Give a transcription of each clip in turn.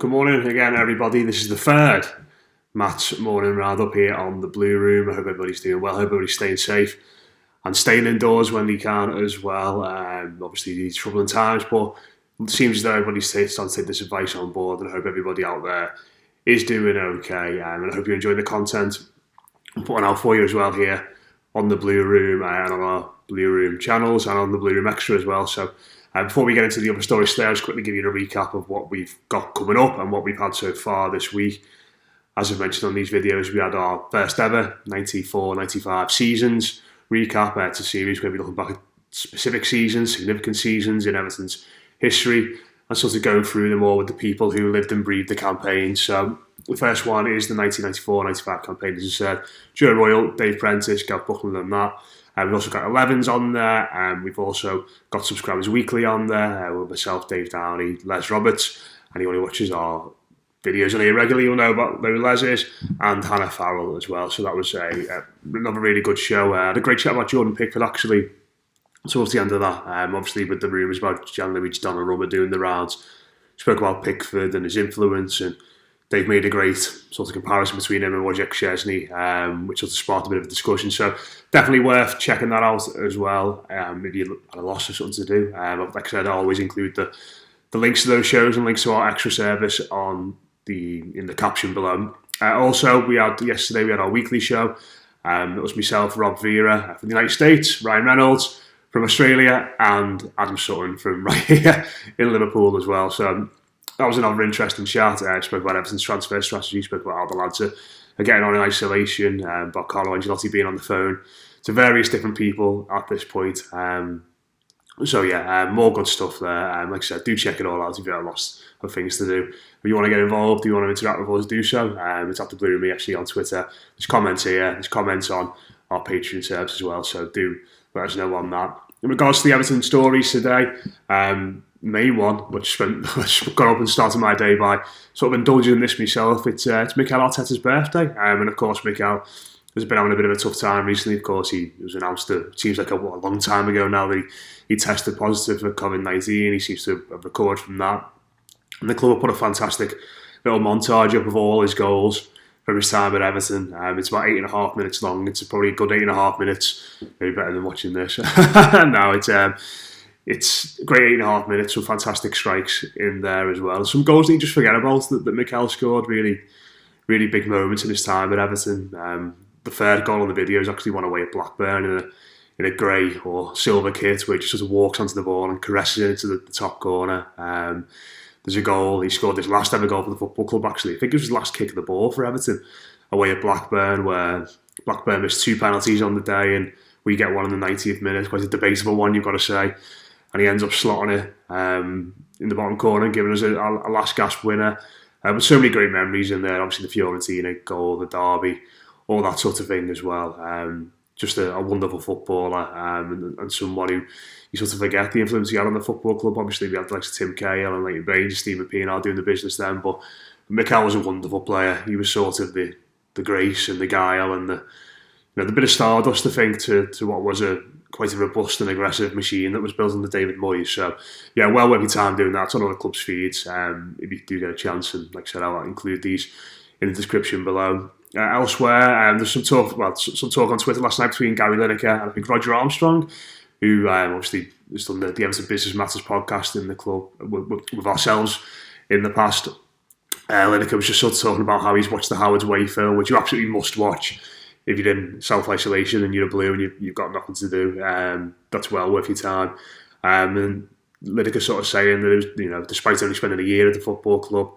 Good morning again, everybody. This is the third match morning roundup here on the Blue Room. I hope everybody's doing well. I hope everybody's staying safe and staying indoors when they can as well. Obviously, these troubling times, but it seems as though everybody's starting to take this advice on board, and I hope everybody out there is doing okay. And I hope you're enjoying the content I'm putting out for you as well here on the Blue Room and on our Blue Room channels and on the Blue Room Extra as well. So before we get into the other stories today, I'll just quickly give you a recap of what we've got coming up and what we've had so far this week. As I've mentioned on these videos, we had our first ever 94-95 seasons recap. It's a series where we're looking back at specific seasons, significant seasons in Everton's history, and sort of going through them all with the people who lived and breathed the campaign. So the first one is the 1994-95 campaign, as I said. Joe Royle, Dave Prentice, Gav Buckland and that. We've also got 11s on there, and we've also got Subscribers Weekly on there with myself, Dave Downey, Les Roberts. Anyone who watches our videos on here regularly will know about who Les is, and Hannah Farrell as well. So that was another really good show. I had a great chat about Jordan Pickford actually towards the end of that. Obviously with the rumours about Gianluigi Donnarumma doing the rounds. Spoke about Pickford and his influence, and they've made a great sort of comparison between him and Wojciech Szczesny, which sort of sparked a bit of a discussion. So definitely worth checking that out as well. Maybe you had a loss or something to do. Like I said, I always include the links to those shows and links to our extra service in the caption below. Also, yesterday we had our weekly show. It was myself, Rob Vera from the United States, Ryan Reynolds from Australia, and Adam Sutton from right here in Liverpool as well. So that was another interesting chat. I spoke about Everton's transfer strategy, spoke about how the lads are getting on in isolation, about Carlo Ancelotti being on the phone to various different people at this point. More good stuff there. Like I said, do check it all out if you're at a loss of things to do. If you want to get involved, if you want to interact with us, do so. It's at the Blue Room actually on Twitter. There's comments here, there's comments on our Patreon service as well, so do let us know on that. In regards to the Everton stories today, main one, which got up and started my day by sort of indulging in this myself. It's Mikel Arteta's birthday, and of course Mikel has been having a bit of a tough time recently. Of course, he was announced it seems like a long time ago now that he tested positive for COVID-19. He seems to have recovered from that, and the club have put a fantastic little montage up of all his goals from his time at Everton. It's about 8.5 minutes long. It's probably a good 8.5 minutes, maybe better than watching this. No, it's a great 8.5 minutes, some fantastic strikes in there as well. Some goals that you just forget about that Mikel scored, really, really big moments in his time at Everton. The third goal on the video is actually one away at Blackburn in a grey or silver kit where he just sort of walks onto the ball and caresses it into the top corner. There's a goal, he scored his last ever goal for the football club actually. I think it was his last kick of the ball for Everton away at Blackburn, where Blackburn missed 2 penalties on the day and we get one in the 90th minute, quite a debatable one you've got to say. And he ends up slotting it in the bottom corner, giving us a last gasp winner. But so many great memories in there. Obviously the Fiorentina goal, the derby, all that sort of thing as well. Just a wonderful footballer and someone who you sort of forget the influence he had on the football club. Obviously we had the likes of Tim Cahill and Leighton Baines and Stephen Pienaar doing the business then, but Mikel was a wonderful player. He was sort of the grace and the guile and the bit of stardust, I think, to what was quite a robust and aggressive machine that was built under David Moyes. So, yeah, well worth your time doing that. It's on all the club's feeds if you do get a chance. And like I said, I'll include these in the description below. Elsewhere, there's some talk on Twitter last night between Gary Lineker and I think Roger Armstrong, who obviously has done the Everton Business Matters podcast in the club with ourselves in the past. Lineker was just sort of talking about how he's watched the Howard's Way film, which you absolutely must watch if you're in self-isolation and you're a Blue and you've got nothing to do. That's well worth your time. And Lineker sort of saying that it was, despite only spending a year at the football club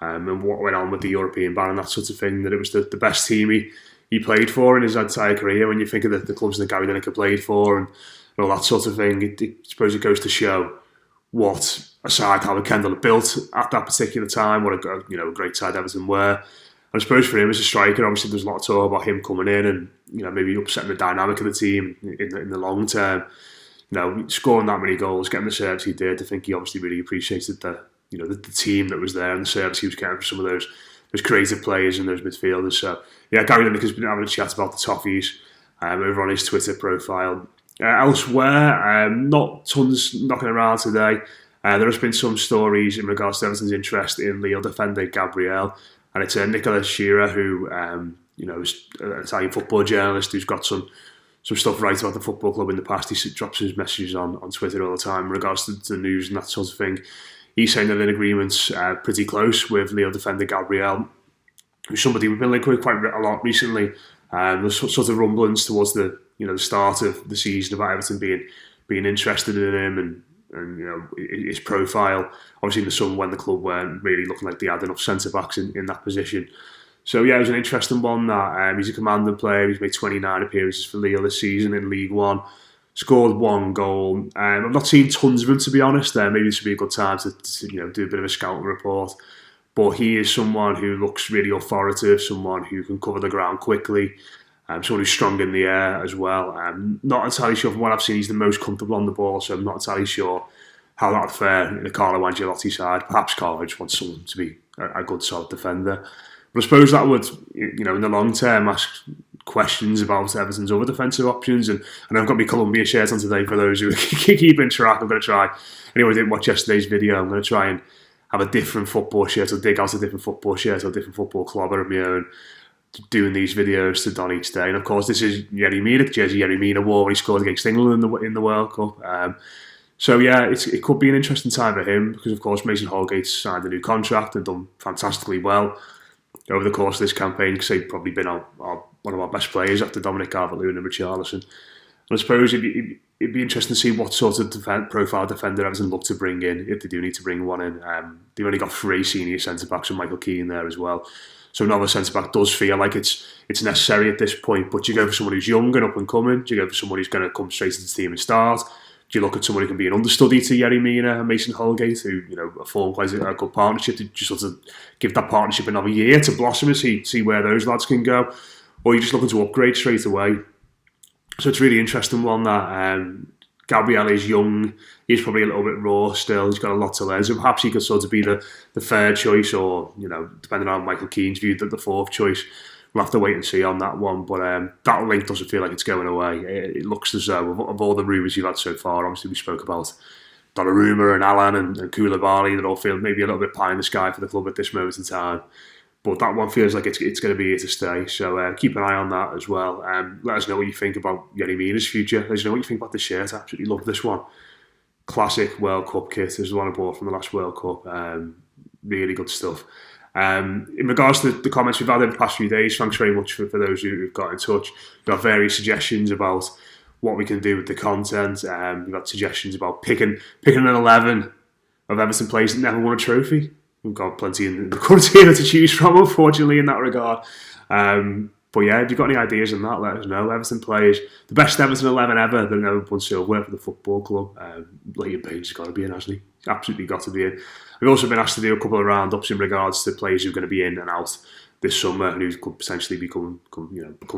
and what went on with the European ban and that sort of thing, that it was the best team he played for in his entire career. When you think of the clubs that Gary Lineker played for and all that sort of thing, I suppose it goes to show what a side Howard Kendall had built at that particular time, what a great side Everton were. And I suppose for him as a striker, obviously there's a lot of talk about him coming in and maybe upsetting the dynamic of the team in the long term. Scoring that many goals, getting the service he did, I think he obviously really appreciated the team that was there and the service he was getting from some of those creative players and those midfielders. So yeah, Gary Lineker's been having a chat about the Toffees over on his Twitter profile. Elsewhere, not tons knocking around today. There has been some stories in regards to Everton's interest in Lille defender Gabriel, and it's Nicola Shearer, who is an Italian football journalist who's got some stuff right about the football club in the past. He drops his messages on Twitter all the time in regards to the news and that sort of thing. He's saying that an agreement's pretty close with Lille defender Gabriel, who's somebody we've been linked with quite a lot recently. There's sort of rumblings towards the start of the season about Everton being interested in him and his profile. Obviously in the summer when the club weren't really looking like they had enough centre backs in that position. So yeah, it was an interesting one. That he's a commanding player. He's made 29 appearances for Lille this season in League One. Scored 1 goal. I've not seen tons of him, to be honest. Maybe this would be a good time to do a bit of a scouting report. But he is someone who looks really authoritative, someone who can cover the ground quickly, someone who's strong in the air as well. I'm not entirely sure from what I've seen he's the most comfortable on the ball, so I'm not entirely sure how that would fare in the Carlo Ancelotti side. Perhaps Carlo just wants someone to be a good solid defender. But I suppose that would, in the long term, ask questions about Everton's other defensive options. And I've got my Colombia shirt on today for those who are keeping track. I'm going to try, anyone who didn't watch yesterday's video, I'm going to try and have a different football shirt or dig out a different football shirt or a different football club of my own, doing these videos to don each day. And of course, this is Yerry Mina, the jersey Yerry Mina wore when he scored against England in the World Cup. So yeah, it could be an interesting time for him because of course Mason Holgate's signed a new contract and done fantastically well over the course of this campaign because they've probably been one of our best players after Dominic Calvert-Lewin and Richarlison. And I suppose it'd be interesting to see what sort of profile defender Everton look to bring in if they do need to bring one in. They've only got 3 senior centre-backs and Michael Keane there as well. So another centre-back does feel like it's necessary at this point, but do you go for someone who's young and up and coming? Do you go for someone who's going to come straight into the team and start? Do you look at someone who can be an understudy to Yerry Mina and Mason Holgate, who form quite a good partnership to just sort of give that partnership another year to blossom and see where those lads can go? Or you're just looking to upgrade straight away? So it's a really interesting one that Gabriel is young. He's probably a little bit raw still. He's got a lot to learn. So perhaps he could sort of be the third choice or, depending on Michael Keane's view, the 4th choice. We'll have to wait and see on that one. But that link doesn't feel like it's going away. It looks as though, of all the rumours you've had so far, obviously we spoke about Donnarumma and Alan and Koulibaly, that all feel maybe a little bit pie in the sky for the club at this moment in time. But that one feels like it's going to be here to stay. So keep an eye on that as well. Let us know what you think about Yerry Mina's future. Let us know what you think about the shirt. I absolutely love this one. Classic World Cup kit. This is the one I bought from the last World Cup. Really good stuff. In regards to the comments we've had over the past few days, thanks very much for those who've got in touch. We've got various suggestions about what we can do with the content. We've got suggestions about picking an 11 of Everton players that never won a trophy. We've got plenty in the current team to choose from, unfortunately, in that regard. But yeah, if you've got any ideas on that, let us know. Everton players, the best Everton 11 ever that never won silverware for the football club. Leighton Baines has got to be in, hasn't he? Absolutely got to be in. We've also been asked to do a couple of roundups in regards to players who are going to be in and out this summer and who could potentially be coming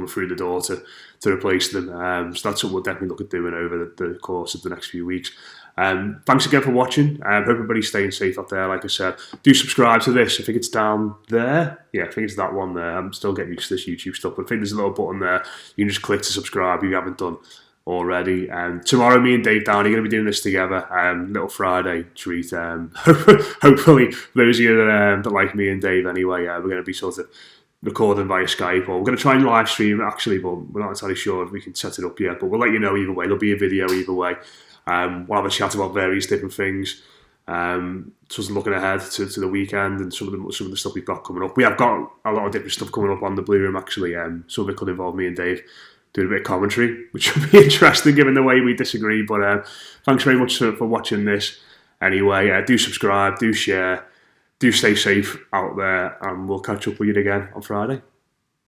through the door to replace them. So that's what we'll definitely look at doing over the course of the next few weeks. Thanks again for watching. Hope everybody's staying safe out there. Like I said, do subscribe to this. I think it's down there. Yeah, I think it's that one there. I'm still getting used to this YouTube stuff, but I think there's a little button there. You can just click to subscribe if you haven't done already. Tomorrow, me and Dave Downey are going to be doing this together. Little Friday treat. Hopefully, for those of you that like me and Dave anyway, we're going to be sort of recording via Skype, or we're going to try and live stream actually, but we're not entirely sure if we can set it up yet. But we'll let you know either way. There'll be a video either way. We'll have a chat about various different things. Sort of looking ahead to the weekend and some of the stuff we've got coming up. We have got a lot of different stuff coming up on the Blue Room actually. Some of it could involve me and Dave doing a bit of commentary, which would be interesting given the way we disagree. But thanks very much for watching this. Anyway, do subscribe, do share, do stay safe out there, and we'll catch up with you again on Friday.